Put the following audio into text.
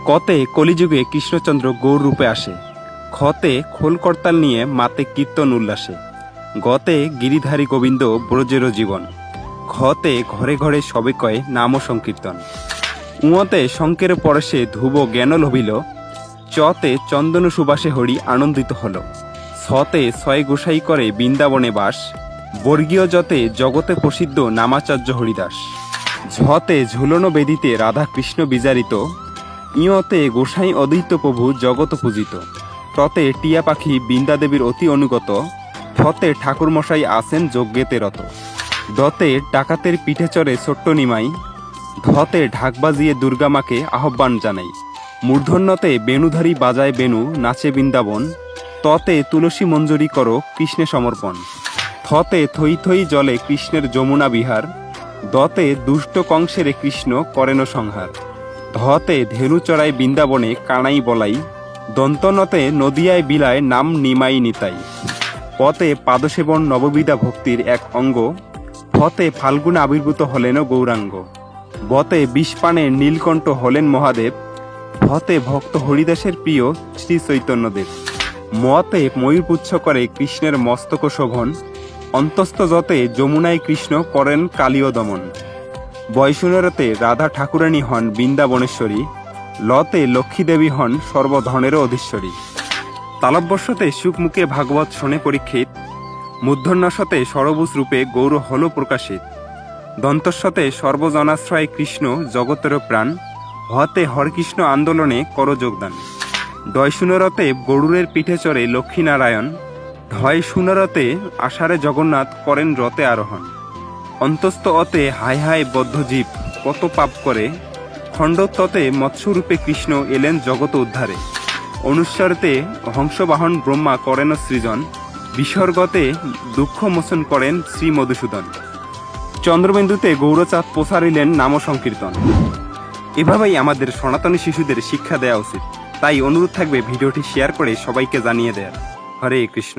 কতে কলিযুগে কৃষ্ণচন্দ্র গৌর রূপে আসে, খতে খোল করতাল নিয়ে মাতে কীর্তন উল্লাসে, গতে গিরিধারী গোবিন্দ ব্রজের জীবন, ঘতে ঘরে ঘরে সবে কয় নাম সংকীর্তন, উঁতে শঙ্কের পরশে ধ্রুব জ্ঞান লভিল, চতে চন্দন সুবাসে হরি আনন্দিত হল, ছতে ছয় গোসাই করে বৃন্দাবনে বাস, বর্গীয় যতে জগতে প্রসিদ্ধ নামাচার্য হরিদাস, ঝতে ঝুলন বেদিতে রাধা কৃষ্ণ বিজারিত, ইয়তে গোসাই অদ্বৈত প্রভু জগত পূজিত, ততে টিয়া পাখি বৃন্দাদেবীর অতি অনুগত, ফতে ঠাকুরমশাই আছেন যজ্ঞেতে রত, দতে ডাকাতের পিঠে চড়ে ছোট্ট নিমাই, ধতে ঢাক বাজিয়ে দুর্গামাকে আহ্বান জানাই, মূর্ধন্যতে বেণুধারী বাজায় বেণু নাচে বৃন্দাবন, ততে তুলসী মঞ্জুরি করো কৃষ্ণে সমর্পণ, থতে থই থই জলে কৃষ্ণের যমুনা বিহার, দতে দুষ্ট কংসেরে কৃষ্ণ করেন সংহার, ধতে ধেনু চড়াই বৃন্দাবনে কানাই বলাই, দন্তনতে নদিয়ায় বিলায় নাম নিমাই নিতাই, পতে পাদসেবন নববিধা ভক্তির এক অঙ্গ, ফতে ফাল্গুন আবির্ভূত হলেন গৌরাঙ্গ, বতে বিষপানে নীলকণ্ঠ হলেন মহাদেব, ভতে ভক্ত হরিদাসের প্রিয় শ্রী চৈতন্যদেব, মতে ময়ূরপুচ্ছ করে কৃষ্ণের মস্তক শোভন, অন্তস্থ যতে যমুনায় কৃষ্ণ করেন কালীয় দমন, বয়সুনেরতে রাধা ঠাকুরানী হন বৃন্দাবনেশ্বরী, লতে লক্ষ্মীদেবী হন সর্বধনেরও অধীশ্বরী, তালব্যস্বতে সুখমুখে ভাগবত শোনে পরীক্ষিত, মূর্ধন্যস্বতে সরবুজ রূপে গৌর হল প্রকাশিত, দন্তস্বতে সর্বজনাশ্রয় কৃষ্ণ জগতের প্রাণ, হতে হরকৃষ্ণ আন্দোলনে কর যোগদান, ডয় সুনরতে গরুরের পিঠে চড়ে লক্ষ্মীনারায়ণ, ঢয় সুনরতে আষাঢ়ে জগন্নাথ করেন রথে আরোহণ, অন্তস্থ অতে হায় হায় বদ্ধজীব কত পাপ করে, খণ্ডততে মৎস্যরূপে কৃষ্ণ এলেন জগত উদ্ধারে, অনুস্বরতে হংসবাহন ব্রহ্মা করেন সৃজন, বিসর্গতে দুঃখ মোচন করেন শ্রী মধুসূদন, চন্দ্রবিন্দুতে গৌরচাঁদ প্রসারিলেন নাম সংকীর্তন। এভাবেই আমাদের সনাতনী শিশুদের শিক্ষা দেওয়া উচিত। তাই অনুরোধ থাকবে ভিডিওটি শেয়ার করে সবাইকে জানিয়ে দেয়ার। হরে কৃষ্ণ।